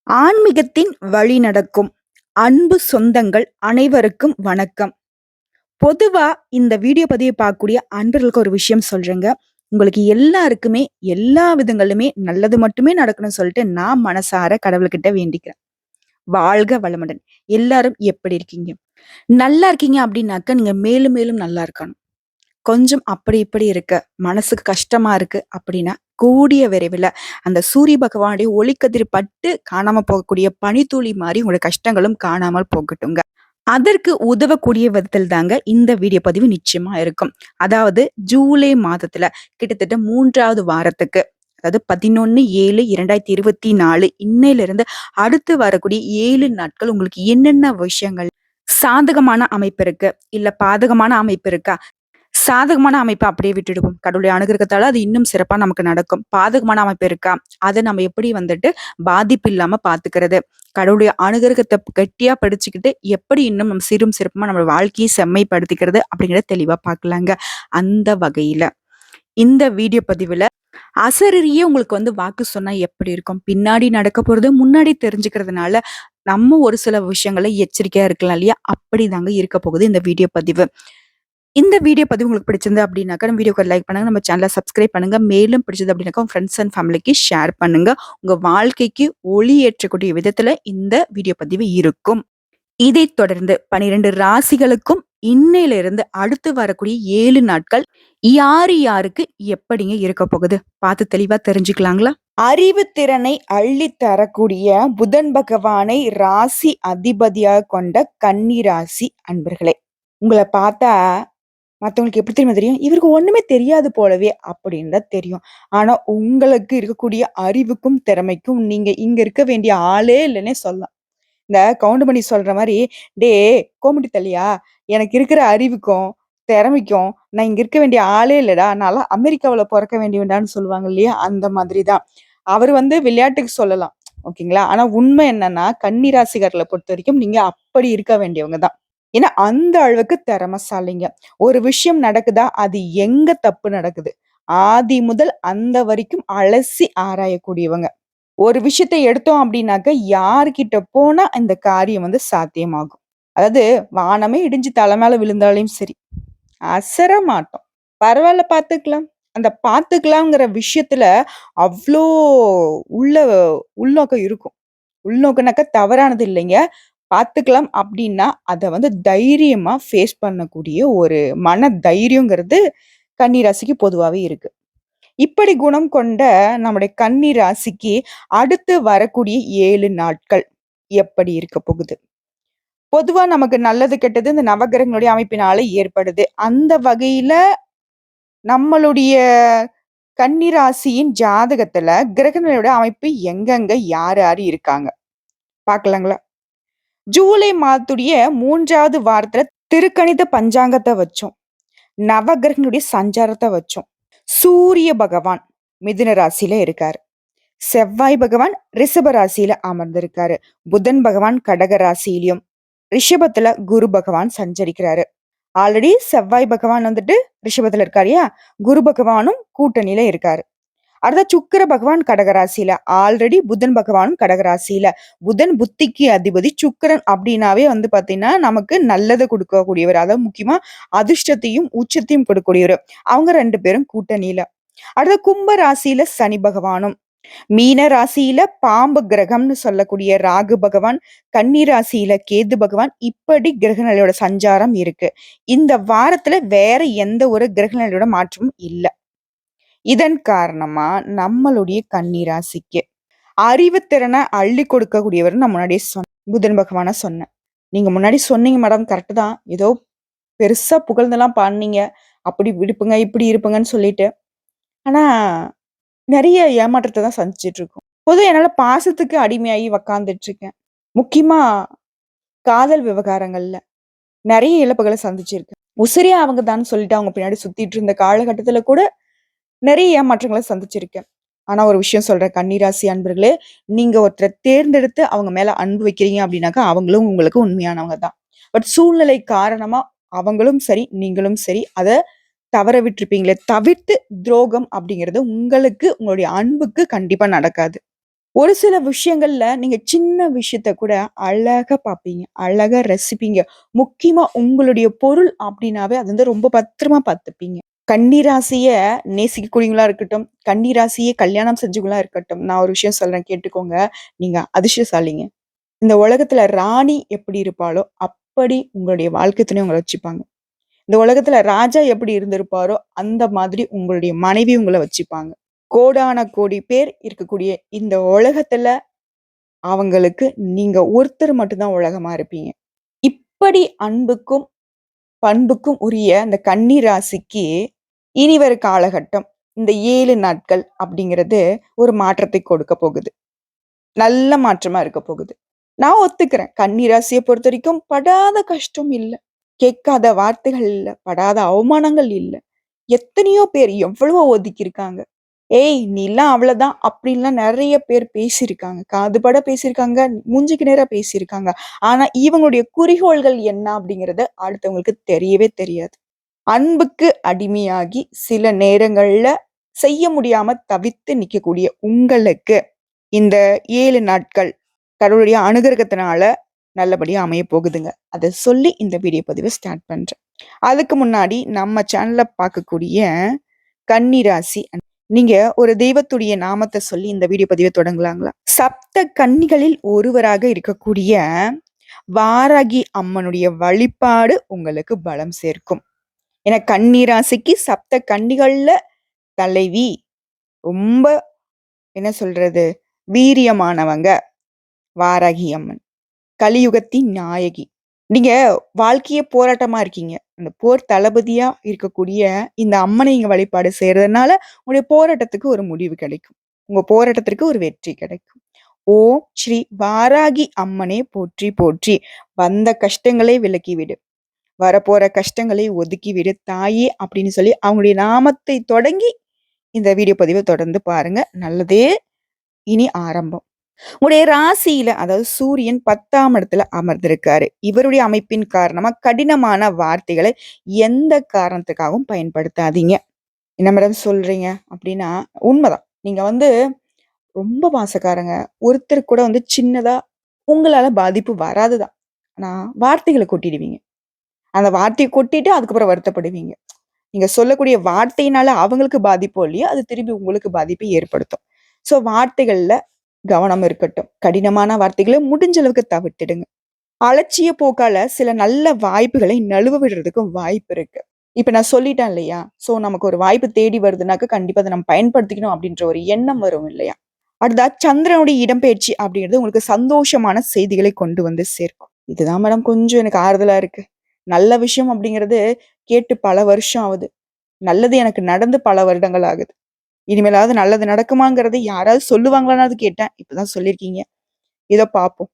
ஆன்மீகத்தின் வழி நடக்கும் அன்பு சொந்தங்கள் அனைவருக்கும் வணக்கம். பொதுவா இந்த வீடியோ பதிவை பார்க்கக்கூடிய அன்பர்களுக்கு ஒரு விஷயம் சொல்றேங்க. உங்களுக்கு எல்லாருக்குமே எல்லா விதங்களுமே நல்லது மட்டுமே நடக்கணும்னு சொல்லிட்டு நான் மனசார கடவுள்கிட்ட வேண்டிக்கிறேன். வாழ்க வளமுடன். எல்லாரும் எப்படி இருக்கீங்க? நல்லா இருக்கீங்க அப்படின்னாக்க நீங்க மேலும் மேலும் நல்லா இருக்கணும். கொஞ்சம் அப்படி இப்படி இருக்கு, மனசுக்கு கஷ்டமா இருக்கு அப்படின்னா, கூடிய விரைவில அந்த சூரிய பகவானுடைய ஒளிக்கதிர் பட்டு காணாம போகக்கூடிய பனித்துளி மாரி உங்களுடைய கஷ்டங்களும் காணாமல் போகட்டுங்க. அதற்கு உதவக்கூடிய விதத்தில் தாங்க இந்த வீடியோ பதிவு நிச்சயமா இருக்கும். அதாவது ஜூலை மாதத்துல கிட்டத்தட்ட 3வது வாரத்துக்கு, அதாவது 11/7/2024 இன்னையிலிருந்து அடுத்து வரக்கூடிய 7 நாட்கள் உங்களுக்கு என்னென்ன விஷயங்கள் சாதகமான அமைப்பு இருக்கு, இல்ல பாதகமான அமைப்பு இருக்கா? சாதகமான அமைப்ப அப்படியே விட்டுடுவோம். கடவுளுடைய அனுகிரகத்தால அது இன்னும் சிறப்பா நமக்கு நடக்கும். பாதகமான அமைப்பு இருக்கா? அத நம்ம எப்படி வந்துட்டு பாதிப்பு இல்லாம பாத்துக்கிறது? கடவுளுடைய அனுகிரகத்த கெட்டியா பிடிச்சுக்கிட்டு, எப்படி இன்னும் நம்ம சீரும் சிறப்புமா நம்ம வாழ்க்கைய செம்மைப்படுத்திக்கிறது? அப்படிங்கிறத தெளிவா பார்க்கலாங்க. அந்த வகையில, இந்த வீடியோ பதிவுல அசரீரியே உங்களுக்கு வாக்கு சொன்னா எப்படி இருக்கும்? பின்னாடி நடக்க போறது முன்னாடி தெரிஞ்சுக்கிறதுனால, நம்ம ஒரு சில விஷயங்கள்ல எச்சரிக்கையா இருக்கலாம் இல்லையா? அப்படிதாங்க இருக்க போகுது இந்த வீடியோ பதிவு. இந்த வீடியோ பதிவு உங்களுக்கு பிடிச்சிருந்து அப்படின்னாக்கா, நம்ம வீடியோக்கு லைக் பண்ணுங்க. நம்ம சேனல சப்ஸ்கிரைப் பண்ணுங்க. மேலும் பிடிச்சது அப்படின்னாக்கா, உங்க ஃப்ரெண்ட்ஸ் அண்ட் ஃபேமிலிக்கு ஷேர் பண்ணுங்க. உங்க வாழ்க்கைக்கு ஒளி ஏற்றக்கூடிய விதத்துல இந்த வீடியோ பதிவு இருக்கும். இதைத் தொடர்ந்து 12 ராசிகளுக்கும் இன்னையிலிருந்து அடுத்து வரக்கூடிய 7 நாட்கள் யாரு யாருக்கு எப்படிங்க இருக்க போகுது? பார்த்து தெளிவா தெரிஞ்சுக்கலாங்களா? அறிவு திறனை அள்ளி தரக்கூடிய புதன் பகவானை ராசி அதிபதியாக கொண்ட கன்னி ராசி அன்பர்களே, உங்களை பார்த்தா மத்தவங்களுக்கு எப்படி தெரியுமா தெரியும்? இவருக்கு ஒண்ணுமே தெரியாது போலவே அப்படின்னு தான் தெரியும். ஆனா உங்களுக்கு இருக்கக்கூடிய அறிவுக்கும், திறமைக்கும் நீங்க இங்க இருக்க வேண்டிய ஆளே இல்லன்னே சொல்லலாம். இந்த கவுண்டமணி சொல்ற மாரி, "டேய் கோமுட்டி தல்லியா, எனக்கு இருக்கிற அறிவுக்கும், திறமைக்கும் நான் இங்க இருக்க வேண்டிய ஆளே இல்லடா. நான்லாம் அமெரிக்காவுல பொறக்க வேண்டியவன்டான்னு" சொல்லுவாங்க இல்லையா? அந்த மாதிரி தான். அவரு விளையாட்டுக்கு சொல்லலாம். ஓகேங்களா? ஆனா உண்மை என்னன்னா, கன்னி ராசிக்காரர்கள பொறுத்தவரைக்கும் நீங்க அப்படி இருக்க வேண்டியவங்க தான். ஏன்னா, அந்த அளவுக்கு திறமைசாலிங்க. ஒரு விஷயம் நடக்குதா, அது எங்க தப்பு நடக்குது? ஆதி முதல் அந்த வரைக்கும் அலசி ஆராயக்கூடியவங்க. ஒரு விஷயத்த எடுத்தோம் அப்டின்னாக்க, யார்கிட்ட போனா இந்த காரியம் சாத்தியமாகும். அதாவது வானமே இடிஞ்சு தல மேல விழுந்தாலும் சரி, அசர மாட்டோம். பரவால்ல பாத்துக்கலாம். அந்த பாத்துக்கலாங்கிற விஷயத்துல அவ்ளோ உள்ள உள்நோக்கம் இருக்கும். உள்நோக்குனாக்கா தவறானது இல்லைங்க. பாத்துக்கலாம் அப்டின்னா, அத தைரியமா ஃபேஸ் பண்ணக்கூடிய ஒரு மன தைரியங்கிறது கன்னி ராசிக்கு பொதுவாவே இருக்கு. இப்படி குணம் கொண்ட நம்முடைய கன்னி ராசிக்கு அடுத்து வரக்கூடிய 7 நாட்கள் எப்படி இருக்க போகுது? பொதுவா நமக்கு நல்லது, கெட்டது இந்த நவகிரகங்களுடைய அமைப்பினால ஏற்படுது. அந்த வகையில நம்மளுடைய கன்னி ராசியின் ஜாதகத்துல கிரகங்களோட அமைப்பு எங்கெங்க யார் யார் இருக்காங்க? பார்க்கலாங்களா? ஜூலை மாதத்துடைய 3வது வாரத்துல திருக்கணித பஞ்சாங்கத்த வச்சோம். நவகிரகங்களுடைய சஞ்சாரத்த வச்சோம். சூரிய பகவான் மிதுன ராசியில இருக்காரு. செவ்வாய் பகவான் ரிஷப ராசியில அமர்ந்திருக்காரு. புதன் பகவான் கடக ராசியிலும், ரிஷபத்துல குரு பகவான் சஞ்சரிக்கிறாரு. ஆல்ரெடி செவ்வாய் பகவான் ரிஷபத்துல இருக்காருயா, குரு பகவானும் கூட்டணியில இருக்காரு. அடுத்த சுக்கிர பகவான் கடகராசியில, ஆல்ரெடி புதன் பகவானும் கடகராசியில. புதன் புத்திக்கு அதிபதி, சுக்கிரன் அப்படின்னாவே பாத்தீங்கன்னா நமக்கு நல்லதை கொடுக்கக்கூடியவர். அதாவது முக்கியமா அதிர்ஷ்டத்தையும் உச்சத்தையும் கொடுக்கக்கூடியவர். அவங்க 2 பேரும் கூட்டணியில. அடுத்த கும்ப ராசியில சனி பகவானும், மீன ராசியில பாம்பு கிரகம்னு சொல்லக்கூடிய ராகு பகவான், கன்னி ராசியில கேது பகவான், இப்படி கிரகநிலையோட சஞ்சாரம் இருக்கு. இந்த வாரத்துல வேற எந்த ஒரு கிரகநிலையோட மாற்றமும் இல்ல. இதன் காரணமா நம்மளுடைய கன்னி ராசிக்கு அறிவுத்திறனை அள்ளி கொடுக்கக்கூடியவர் நான் முன்னாடியே சொன்னேன். புதன் பகவான சொன்னேன். நீங்க முன்னாடி சொன்னீங்க மேடம், கரெக்ட் தான். ஏதோ பெருசா புகழ்ந்தெல்லாம் பாடுனீங்க. அப்படி இருப்புங்க, இப்படி இருப்புங்கன்னு சொல்லிட்டு. ஆனா நிறைய ஏமாற்றத்தை தான் சந்திச்சுட்டு இருக்கோம். பொதுவா என்னால பாசத்துக்கு அடிமையாகி உக்காந்துட்டு இருக்கேன். முக்கியமா காதல் விவகாரங்கள்ல நிறைய இழப்புகளை சந்திச்சிருக்கேன். உசிரியா அவங்க தான் சொல்லிட்டு அவங்க பின்னாடி சுத்திட்டு இருந்த காலகட்டத்துல கூட நிறைய ஏமாற்றங்கள சந்திச்சிருக்கேன். ஆனா ஒரு விஷயம் சொல்றேன் கன்னிராசி அன்பர்களே, நீங்க ஒருத்தர தேர்ந்தெடுத்து அவங்க மேல அன்பு வைக்கிறீங்க அப்படின்னாக்கா, அவங்களும் உங்களுக்கு உண்மையானவங்க தான். பட் சூழ்நிலை காரணமா அவங்களும் சரி, நீங்களும் சரி அத தவற விட்டுருப்பீங்களே தவிர்த்து துரோகம் அப்படிங்கிறது உங்களுக்கு உங்களுடைய அன்புக்கு கண்டிப்பா நடக்காது. ஒரு சில விஷயங்கள்ல நீங்க சின்ன விஷயத்த கூட அழகா பார்ப்பீங்க. அழகா ரசிப்பீங்க. முக்கியமா உங்களுடைய பொருள் அப்டின்னாவே அது வந்து ரொம்ப பத்திரமா பார்த்துப்பீங்க. கன்னி ராசிய நேசிக்கக்கூடியவங்களா இருக்கட்டும், கன்னி ராசிய கல்யாணம் செஞ்சவங்களா இருக்கட்டும், நான் ஒரு விஷயம் சொல்றேன் கேட்டுக்கோங்க. நீங்க அதிர்ஷ்டசாலிங்க. இந்த உலகத்துல ராணி எப்படி இருப்பாளோ, அப்படி உங்களுடைய வாழ்க்கை துணை உங்கள வச்சுப்பாங்க. இந்த உலகத்துல ராஜா எப்படி இருந்திருப்பாரோ, அந்த மாதிரி உங்களுடைய மனைவி உங்கள வச்சுப்பாங்க. கோடான கோடி பேர் இருக்கக்கூடிய இந்த உலகத்துல அவங்களுக்கு நீங்க ஒருத்தர் மட்டும் தான் உலகமா இருப்பீங்க. இப்படி அன்புக்கும், பண்புக்கும் உரிய இந்த கன்னி ராசிக்கு இனி வரும் காலகட்டம், இந்த 7 நாட்கள் அப்படிங்கிறது ஒரு மாற்றத்தை கொடுக்க போகுது. நல்ல மாற்றமா இருக்க போகுது. நான் ஒத்துக்கிறேன். கன்னி ராசிய பொறுத்தவரைக்கும் படாத கஷ்டம் இல்ல. கேட்காத வார்த்தைகள் இல்ல. படாத அவமானங்கள் இல்ல. எத்தனையோ பேர் எவ்வளவோ ஒதுக்கியிருக்காங்க. "ஏய்! நீலாம் அவ்வளதான்" அப்படின்லாம் நெறைய பேர் பேசியிருக்காங்க. காதுபட பேசியிருக்காங்க. மூஞ்சிக்கு நேரா பேசியிருக்காங்க. ஆனா, இவங்களுடைய குறிக்கோள்கள் என்ன அப்படிங்கிறது அடுத்தவங்களுக்கு தெரியவே தெரியாது. அன்புக்கு அடிமையாகி சில நேரங்கள்ல செய்ய முடியாம தவித்து நிக்கக்கூடிய உங்களுக்கு, இந்த 7 நாட்கள் கடவுளுடைய அனுகிரகத்தினால நல்லபடியா அமையப் போகுதுங்க. அத சொல்லி இந்த வீடியோ பதிவ ஸ்டார்ட் பண்றேன். அதுக்கு முன்னாடி நம்ம சேனல்ல பார்க்கக்கூடிய கன்னி ராசி நீங்க ஒரு தெய்வத்துடைய நாமத்த சொல்லி இந்த வீடியோ பதிவ தொடங்கலாங்களா? சப்த கன்னிகளில் ஒருவராக இருக்கக்கூடிய வாராகி அம்மனுடைய வழிபாடு உங்களுக்கு பலம் சேர்க்கும். ஏன்னா கன்னி ராசிக்கு சப்த கன்னிகள்ல தலைவி. ரொம்ப என்ன சொல்றது? வீரியமானவங்க வாராகி அம்மன். கலியுகத்தின் நாயகி. நீங்க வாழ்க்கையே போராட்டமா இருக்கீங்க. அந்த போர் தளபதியா இருக்கக்கூடிய இந்த அம்மனை நீங்க வழிபாடு செய்றதுனால, உங்களுடைய போராட்டத்துக்கு ஒரு முடிவு கிடைக்கும். உங்க போராட்டத்திற்கு ஒரு வெற்றி கிடைக்கும். ஓம் ஸ்ரீ வாராகி அம்மனே போற்றி போற்றி. வந்த கஷ்டங்களை விலக்கிவிடு. வரப்போற கஷ்டங்களை ஒதுக்கிவிடு தாயே! அப்படின்னு சொல்லி அவங்களுடைய நாமத்தை தொடங்கி இந்த வீடியோ பதிவ தொடர்ந்து பாருங்க. நல்லதே இனி ஆரம்பம். உங்களுடைய ராசியில அதாவது சூரியன் 10ஆம் இடத்துல அமர்ந்திருக்காரு. இவருடைய அமைப்பின் காரணமா கடினமான வார்த்தைகளை எந்த காரணத்துக்காகவும் பயன்படுத்தாதீங்க. என்ன மேடம் சொல்றீங்க? அப்படின்னா உண்மதான். நீங்க வந்து ரொம்ப பாசக்காரங்க. ஒருத்தருக்கு கூட வந்து சின்னதா உங்களால பாதிப்பு வராது தான். ஆனா வார்த்தைகள கொட்டிடுவீங்க. அந்த வார்த்தைய கொட்டிட்டு அதுக்கப்புறம் வருத்தப்படுவீங்க. நீங்க சொல்லக்கூடிய வார்த்தையினால அவங்களுக்கு பாதிப்போ இல்லையோ, அது திரும்பி உங்களுக்கு பாதிப்பை ஏற்படுத்தும். ஸோ வார்த்தைகள்ல கவனம் இருக்கட்டும். கடினமான வார்த்தைகள முடிஞ்ச அளவுக்கு தவிர்த்திடுங்க. அலட்சிய போக்கால சில நல்ல வாய்ப்புகளை நழுவ விடுறதுக்கும் வாய்ப்பு இருக்கு. இப்ப நான் சொல்லிட்டேன் இல்லையா? ஸோ நமக்கு ஒரு வாய்ப்பு தேடி வருதுனாக்க, கண்டிப்பா அத நம்ம பயன்படுத்திக்கணும் அப்படின்ற ஒரு எண்ணம் வரும் இல்லையா? அடுத்ததா சந்திரனுடைய இடம்பெயர்ச்சி அப்படிங்கிறது உங்களுக்கு சந்தோஷமான செய்திகளை கொண்டு வந்து சேர்க்கும். இதுதான் மேடம் கொஞ்சம் எனக்கு ஆறுதலா இருக்கு. நல்ல விஷயம் அப்படிங்கிறது கேட்டு பல வருஷம் ஆகுது. நல்லது எனக்கு நடந்து பல வருடங்கள் ஆகுது. இனிமேலாவது நல்லது நடக்குமாங்கிறத யாராவது சொல்லுவாங்களானாவது கேட்டேன். இப்பதான் சொல்லியிருக்கீங்க. ஏதோ பார்ப்போம்.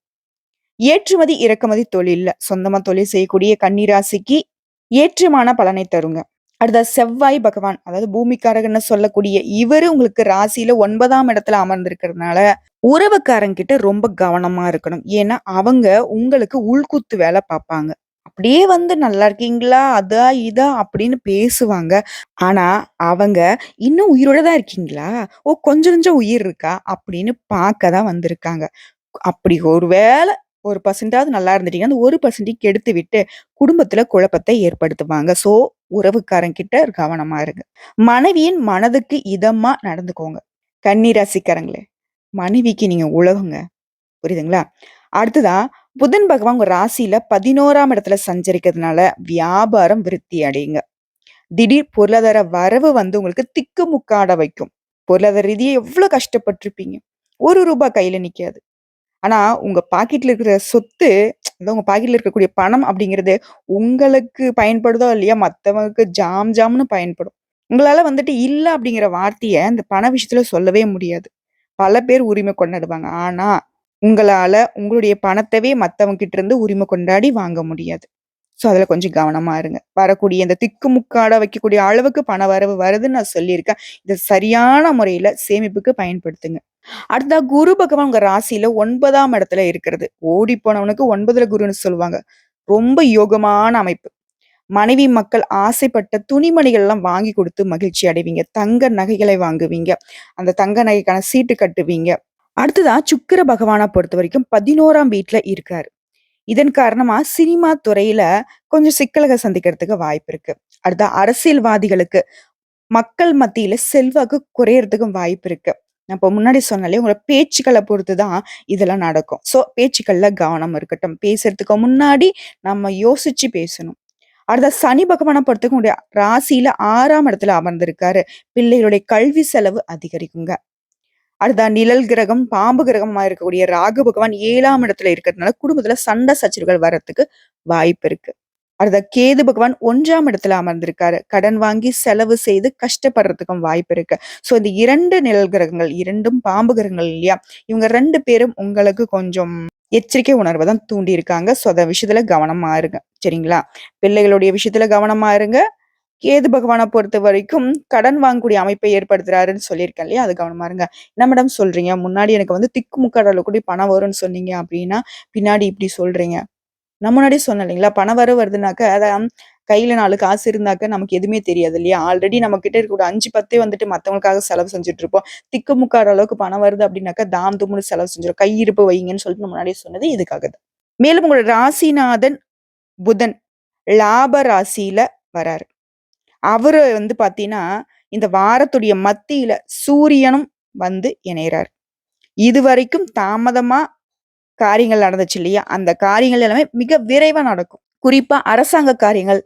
ஏற்றுமதி, இறக்குமதி தொழில்ல சொந்தமா தொழில் செய்யக்கூடிய கன்னி ராசிக்கு ஏற்றமான பலனை தருங்க. அடுத்தது செவ்வாய் பகவான், அதாவது பூமிக்காரகன்னு சொல்லக்கூடிய இவரு உங்களுக்கு ராசியில 9ஆம் இடத்துல அமர்ந்திருக்கிறதுனால, உறவுக்காரங்கிட்ட ரொம்ப கவனமா இருக்கணும். ஏன்னா, அவங்க உங்களுக்கு உள்குத்து வேலை பார்ப்பாங்க. அப்படியே வந்து "நல்லா இருக்கீங்களா? அதா, இதா" அப்படின்னு பேசுவாங்க. ஆனா, அவங்க "இன்னும் உயிரோட தான் இருக்கீங்களா? ஓ! கொஞ்சம் கொஞ்சம் உயிர் இருக்கா?" அப்படின்னு பார்க்க தான் வந்திருக்காங்க. அப்படி ஒரு வேள 1% நல்லா இருந்துட்டீங்கன்னா, அந்த 1% கெடுத்து விட்டு, குடும்பத்தில குழப்பத்தை ஏற்படுத்துவாங்க. ஸோ, உறவுக்காரங்கிட்ட கவனமா இருங்க. மனைவியின் மனதுக்கு இதமா நடந்துக்கோங்க. கன்னி ராசிக்காரங்களே, மனைவிக்கு நீங்க உலகங்க. புரியுதுங்களா? அடுத்ததா புதன் பகவான் உங்க ராசியில 11ஆம் இடத்துல சஞ்சரிக்கிறதுனால, வியாபாரம் விருத்தி அடையுங்க. திடீர் பொருளாதார வரவு வந்து உங்களுக்கு திக்குமுக்காட வைக்கும். பொருளாதார ரீதியா எவ்ளோ கஷ்டப்பட்டுருப்பீங்க. ரூ. 1 கையில நிக்காது. ஆனா, உங்க பாக்கெட்ல இருக்கிற சொத்து, அதான் உங்க பாக்கெட்ல இருக்கக்கூடிய பணம் அப்படிங்கிறது, உங்களுக்கு பயன்படுதோ இல்லையா, மத்தவங்களுக்கு ஜாம் ஜாம்னு பயன்படும். உங்களால வந்துட்டு இல்ல அப்படிங்கிற வார்த்தைய இந்த பண விஷயத்துல சொல்லவே முடியாது. பல பேர் உரிமை கொண்டாடுவாங்க. ஆனா, உங்களால உங்களுடைய பணத்தவே மத்தவங்க கிட்ட இருந்து உரிமை கொண்டாடி வாங்க முடியாது. ஸோ, அதுல கொஞ்சம் கவனமா இருங்க. வரக்கூடிய இந்த திக்குமுக்காட வைக்கக்கூடிய அளவுக்கு பண வரவு வருதுன்னு நான் சொல்லியிருக்கேன். இத சரியான முறையில சேமிப்புக்கு பயன்படுத்துங்க. அடுத்ததா குரு பகவான் உங்க ராசியில 9ஆம் இடத்துல இருக்கிறது. ஓடி போனவனுக்கு 9ல குருன்னு சொல்லுவாங்க. ரொம்ப யோகமான அமைப்பு. மனைவி மக்கள் ஆசைப்பட்ட துணிமணிகள்லாம் வாங்கி கொடுத்து மகிழ்ச்சி அடைவீங்க. தங்க நகைகளை வாங்குவீங்க. அந்த தங்க நகைக்கான சீட்டு கட்டுவீங்க. அடுத்ததா சுக்கிர பகவான பொறுத்தவரைக்கும் 11ஆம் வீட்ல இருக்காரு. இதன் காரணமா சினிமா துறையில கொஞ்சம் சிக்கல்கள் சந்திக்கிறதுக்கு வாய்ப்பு இருக்கு. அடுத்து அரசியல்வாதிகளுக்கு மக்கள் மத்தியில செல்வாக்கு குறையறதுக்கும் வாய்ப்பு இருக்கு. நான் இப்போ முன்னாடி சொன்னேன்லயா, உங்களோட பேச்சுக்கள பொறுத்து தான் இதெல்லாம் நடக்கும். ஸோ பேச்சுக்கள்ல கவனம் இருக்கட்டும். பேசுறதுக்கு முன்னாடி நம்ம யோசிச்சு பேசணும். அடுத்த சனி பகவான பொறுத்தவரைக்கும் உங்களுடைய ராசியில 6ஆம் இடத்துல அமர்ந்திருக்காரு. பிள்ளைகளுடைய கல்வி செலவு அதிகரிக்குங்க. அடுத்தா நிழல் கிரகம், பாம்பு கிரகமா இருக்கக்கூடிய ராகு பகவான் 7ஆம் இடத்துல இருக்கிறதுனால, குடும்பத்துல சண்டை சச்சரவுகள் வர்றதுக்கு வாய்ப்பு இருக்கு. அடுத்த கேது பகவான் 1ஆம் இடத்துல அமர்ந்திருக்காரு. கடன் வாங்கி செலவு செய்து கஷ்டப்படுறதுக்கும் வாய்ப்பு இருக்கு. ஸோ இந்த 2 நிழல் கிரகங்கள், 2ம் பாம்பு கிரகங்கள் இல்லையா? இவங்க 2 பேரும் உங்களுக்கு கொஞ்சம் எச்சரிக்கை உணர்வ தான் தூண்டியிருக்காங்க. ஸோ அந்த விஷயத்துல கவனமா இருங்க. சரிங்களா? பிள்ளைகளுடைய விஷயத்துல கவனமா இருங்க. கேது பகவான பொறுத்தவரைக்கும் கடன் வாங்கக்கூடிய அமைப்பை ஏற்படுத்துறாருன்னு சொல்லியிருக்கேன் இல்லையா? அது கவனமா இருங்க. என்ன மேடம் சொல்றீங்க? முன்னாடி எனக்கு வந்து திக்குமுக்காட அளவுக்கு பணம் வரும்ன்னு சொன்னீங்க அப்படின்னா, பின்னாடி இப்படி சொல்றீங்க. நான் முன்னாடியே சொன்னேன் இல்லைங்களா? பணம் வருதுனாக்க, கையில 4 காசு இருந்தாக்க நமக்கு எதுவுமே தெரியாது இல்லையா? ஆல்ரெடி நம்ம கிட்ட இருக்கக்கூடிய 5, 10 வந்துட்டு மத்தவங்களுக்காக செலவு செஞ்சுட்டு இருப்போம். திக்குமுக்காட அளவுக்கு பணம் வருது அப்படின்னாக்கா, தாம் தும்முன்னு செலவு செஞ்சுரும். கையிருப்பு வைங்கன்னு சொல்லிட்டு நான் முன்னாடியே சொன்னது இதுக்காக தான். மேலும் உங்களோட ராசிநாதன் புதன் லாப ராசியில வராரு. அவரு வந்து பார்த்தீங்கன்னா, இந்த வாரத்துடைய மத்தியில சூரியனும் வந்து இணையறாரு. இதுவரைக்கும் தாமதமா காரியங்கள் நடந்துச்சு இல்லையா? அந்த காரியங்கள் எல்லாமே மிக விரைவா நடக்கும். குறிப்பா அரசாங்க காரியங்கள்,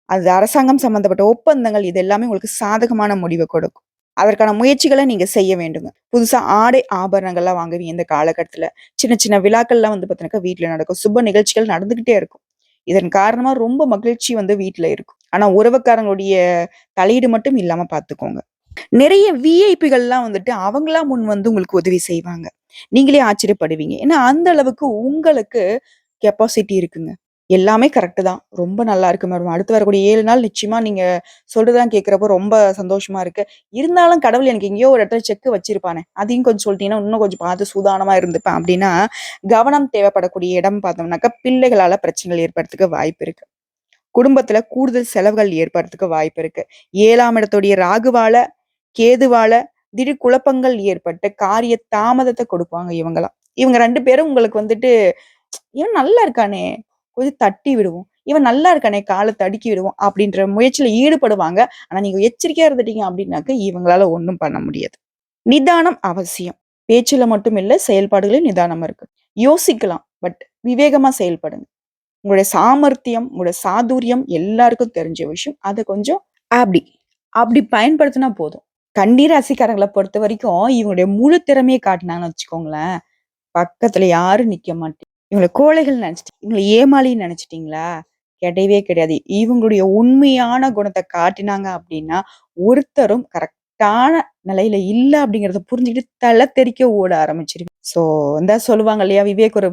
அது அரசாங்கம் சம்பந்தப்பட்ட ஒப்பந்தங்கள் இது எல்லாமே உங்களுக்கு சாதகமான முடிவ கொடுக்கும். அதற்கான முயற்சிகள நீங்க செய்ய வேண்டுங்க. புதுசா ஆடை, ஆபரணங்கள்லாம் வாங்குவீங்க இந்த காலகட்டத்துல. சின்ன சின்ன விழாக்கள்லாம் வந்து பார்த்தீங்கன்னாக்கா வீட்ல நடக்கும். சுப நிகழ்ச்சிகள் நடந்துகிட்டே இருக்கும். இதன் காரணமா ரொம்ப மகிழ்ச்சி வந்து வீட்ல இருக்கும். ஆனா உறவுக்காரங்களுடைய தலையீடு மட்டும் இல்லாம பார்த்துக்கோங்க. நிறைய விஐபிகள்லாம் வந்துட்டு அவங்களா முன் வந்து உங்களுக்கு உதவி செய்வாங்க. நீங்களே ஆச்சரியப்படுவீங்க. ஏன்னா அந்த அளவுக்கு உங்களுக்கு கெப்பாசிட்டி இருக்குங்க. எல்லாமே கரெக்ட் தான். ரொம்ப நல்லா இருக்கு மேடம். அடுத்து வரக்கூடிய 7 நாள் நிச்சயமா நீங்க சொல்றதெல்லாம் கேட்கிறப்போ ரொம்ப சந்தோஷமா இருக்கு. இருந்தாலும் கடவுள் எனக்கு எங்கேயோ ஒரு இடத்துல செக் வச்சிருப்பானே. அதையும் கொஞ்சம் சொல்ட்டீங்கன்னா, இன்னும் கொஞ்சம் பார்த்து சூதானமா இருந்துப்பேன் அப்டின்னா, கவனம் தேவைப்படக்கூடிய இடம் பார்த்தோம்னாக்கா, பிள்ளைகளால பிரச்சனைகள் ஏற்படுறதுக்கு வாய்ப்பு இருக்கு. குடும்பத்துல கூடுதல் செலவுகள் ஏற்படுறதுக்கு வாய்ப்பு இருக்கு. 7ஆம் இடத்துடைய ராகுவால, கேதுவால திடீர் குழப்பங்கள் ஏற்பட்டு காரிய தாமதத்த கொடுப்பாங்க இவங்கலாம். இவங்க 2 பேரும் உங்களுக்கு வந்துட்டு, "இவன் நல்லா இருக்கானே! கொஞ்சம் தட்டி விடுவோம். இவன் நல்லா இருக்கானே! கால தடுக்கி விடுவோம்." அப்படின்ற முயற்சியில ஈடுபடுவாங்க. ஆனா நீங்க எச்சரிக்கையா இருந்துட்டீங்க அப்படின்னாக்க, இவங்களால ஒண்ணும் பண்ண முடியாது. நிதானம் அவசியம். பேச்சுல மட்டும் இல்ல, செயல்பாடுகளிலும் நிதானம் இருக்கு. யோசிக்கலாம். பட் விவேகமா செயல்படுங்க. உங்களுடைய சாமர்த்தியம், உங்களுடைய சாதுரியம் எல்லாருக்கும் தெரிஞ்ச விஷயம். அத கொஞ்சம் அப்படி, அப்படி பயன்படுத்தினா போதும். கன்னி ராசிக்காரங்கள பொறுத்தவரைக்கும், இவங்களுடைய முழு திறமைய காட்டுனாங்கன்னு வச்சுக்கோங்களேன், பக்கத்துல யாரும் நிக்க மாட்டீங்க. இவங்கள கோழைகள்ன்னு நெனச்சுட்டீங்க. இவங்கள ஏமாளின்னு நெனச்சுட்டீங்களா? கிடையவே கிடையாது. இவங்களுடைய உண்மையான குணத்த காட்டினாங்க அப்படின்னா, ஒருத்தரும் கரெக்ட்டான நிலையில இல்ல அப்படிங்கிறத புரிஞ்சுக்கிட்டு தல தெறிக்க ஓட ஆரம்பிச்சுருவீங்க. ஸோ, இந்த சொல்லுவாங்க இல்லையா? விவேக் ஒரு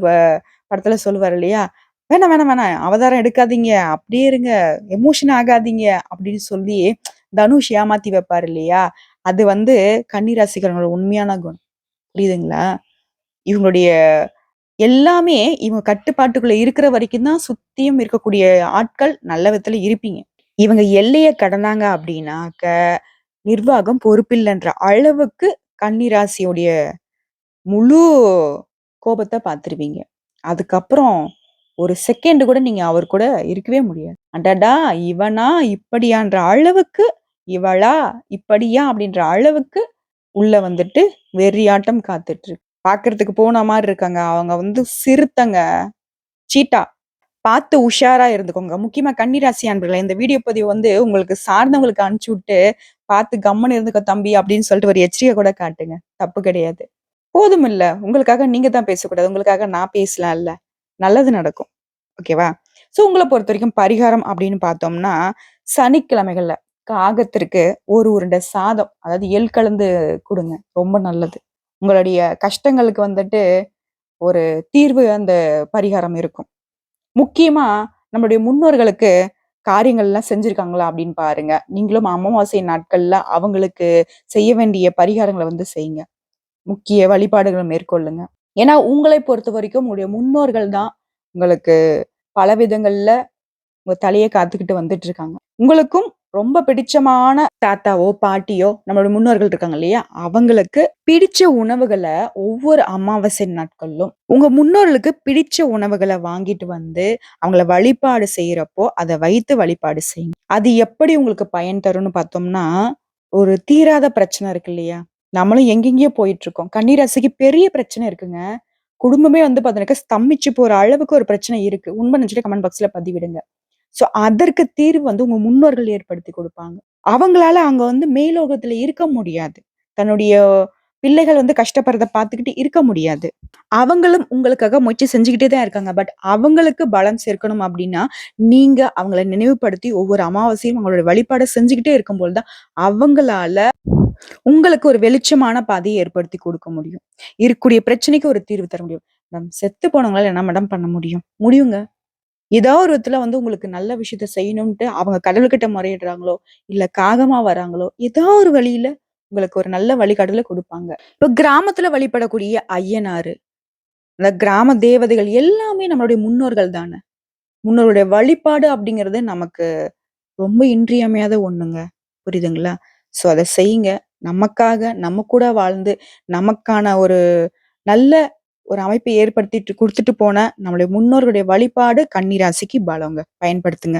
படத்துல சொல்லுவாரு இல்லையா? "வேணாம், வேணாம், வேணாம். அவதாரம் எடுக்காதீங்க. அப்படியே இருங்க. எமோஷன் ஆகாதீங்க." அப்படின்னு சொல்லி தனுஷ் ஏமாத்தி வைப்பாரு இல்லையா? அது வந்து கன்னி ராசிக்காரங்களோட உண்மையான குணம். புரியுதுங்களா? இவங்களுடைய எல்லாமே இவங்க கட்டுப்பாட்டுக்குள்ள இருக்கிற வரைக்கும் தான் சுத்தியும் இருக்கக்கூடிய ஆட்கள் நல்ல விதத்துல இருப்பீங்க. இவங்க எல்லைய கடந்தாங்க அப்படின்னாக்க, நிர்வாகம் பொறுப்பில்லன்ற அளவுக்கு கன்னி ராசியுடைய முழு கோபத்த பார்த்துருவீங்க. அதுக்கப்புறம் ஒரு செகண்ட் கூட நீங்க அவர் கூட இருக்கவே முடியாது. அடடா! இவனா? இப்படியான்ற அளவுக்கு, இவளா? இப்படியா? அப்படின்ற அளவுக்கு உள்ள வந்துட்டு வெறியாட்டம் காத்துட்டு இருக்கு. பார்க்கறதுக்கு பூனை மாரி இருக்காங்க. அவங்க வந்து சிறுத்தைங்க. சீட்டா. பார்த்து உஷாரா இருந்துக்கோங்க. முக்கியமா கன்னி ராசி அன்பர்களே, இந்த வீடியோ பதிவு வந்து உங்களுக்கு சார்ந்தவங்களுக்கு அனுப்பிச்சு விட்டு, "பார்த்து கம்முனு இருந்துக்கோ தம்பி" அப்படின்னு சொல்லிட்டு ஒரு எச்சரிக்கை கூட காட்டுங்க. தப்பு கிடையாது. போதுமில்ல. உங்களுக்காக நீங்க தான் பேசக்கூடாது. உங்களுக்காக நான் பேசலாம்ல. நல்லது நடக்கும். ஓகேவா? ஸோ உங்கள பொறுத்தவரைக்கும் பரிகாரம் அப்படின்னு பார்த்தோம்னா, சனிக்கிழமைகள்ல காகத்திற்கு ஒரு உருண்டை சாதம், அதாவது எள் கலந்து குடுங்க. ரொம்ப நல்லது. உங்களுடைய கஷ்டங்களுக்கு வந்துட்டு ஒரு தீர்வு அந்த பரிகாரம் இருக்கும். முக்கியமா நம்மளுடைய முன்னோர்களுக்கு காரியங்கள்லாம் செஞ்சிருக்காங்களா அப்படின்னு பாருங்க. நீங்களும் அமாவாசை நாட்கள்ல அவங்களுக்கு செய்ய வேண்டிய பரிகாரங்கள வந்து செய்யுங்க. முக்கிய வழிபாடுகள மேற்கொள்ளுங்க. ஏன்னா, உங்களை பொறுத்தவரைக்கும் உங்களுடைய முன்னோர்கள் தான் உங்களுக்கு பல விதங்கள்ல உங்க தலைய காத்துக்கிட்டு வந்துட்டு இருக்காங்க. உங்களுக்கும் ரொம்ப பிடிச்சமான தாத்தாவோ, பாட்டியோ, நம்மளோட முன்னோர்கள் இருக்காங்க இல்லையா? அவங்களுக்கு பிடிச்ச உணவுகள ஒவ்வொரு அமாவாசை நாட்கள்லும், உங்க முன்னோர்களுக்கு பிடிச்ச உணவுகள வாங்கிட்டு வந்து, அவங்கள வழிபாடு செய்றப்போ, அத வைத்து வழிபாடு செய்யுங்க. அது எப்படி உங்களுக்கு பயன் தரும்னு பார்த்தோம்னா, ஒரு தீராத பிரச்சனை இருக்கு இல்லையா? நம்மளும் எங்கெங்கேயோ போயிட்டுருக்கோம். கன்னிராசிக்கு பெரிய பிரச்சனை இருக்குங்க. குடும்பமே வந்து பார்த்தீங்கன்னாக்கா, ஸ்தம்பிச்சு போற அளவுக்கு ஒரு பிரச்சனை இருக்கு. உண்மை நினைச்சுட்டு கமெண்ட் பாக்ஸ்ல பதிவிடுங்க. சோ, அதற்கு தீர்வு வந்து உங்க முன்னோர்கள் ஏற்படுத்தி குடுப்பாங்க. அவங்களால அங்க வந்து மேலோகத்துல இருக்க முடியாது. தன்னுடைய பிள்ளைகள் வந்து கஷ்டப்படுறத பார்த்துக்கிட்டு இருக்க முடியாது. அவங்களும் உங்களுக்காக முயற்சி செஞ்சுக்கிட்டே தான் இருக்காங்க. பட் அவங்களுக்கு பலம் சேர்க்கணும் அப்டின்னா, நீங்க அவங்கள நினைவுபடுத்தி ஒவ்வொரு அமாவாசையும் அவங்களோட வழிபாட செஞ்சுகிட்டே இருக்கும்போது தான், அவங்களால உங்களுக்கு ஒரு வெளிச்சமான பாதைய ஏற்படுத்தி குடுக்க முடியும். இருக்கக்கூடிய பிரச்சனைக்கு ஒரு தீர்வு தர முடியும். செத்து போனவங்களால என்ன மேடம் பண்ண முடியும்? முடியுங்க. ஏதோ ஒரு விதத்துல வந்து உங்களுக்கு நல்ல விஷயத்த செய்யணும்ன்ட்டு அவங்க கடவுள்கிட்ட முறையிடுறாங்களோ, இல்ல காகமா வராங்களோ, ஏதோ ஒரு வழியில உங்களுக்கு ஒரு நல்ல வழிகாட்டுதல குடுப்பாங்க. இப்ப கிராமத்துல வழிபடக்கூடிய ஐயனாரு, அந்த கிராம தேவதைகள் எல்லாமே நம்மளுடைய முன்னோர்கள் தான. முன்னோருடைய வழிபாடு அப்படிங்கிறது நமக்கு ரொம்ப இன்றியமையாத ஒண்ணுங்க. புரியுதுங்களா? சோ அத செய்யுங்க. நமக்காக, நம்ம கூட வாழ்ந்து, நமக்கான ஒரு நல்ல ஒரு அமைப்பை ஏற்படுத்திட்டு குடுத்துட்டு போன நம்மளுடைய முன்னோர்களுடைய வழிபாடு கன்னி ராசிக்கு பலங்க. பயன்படுத்துங்க.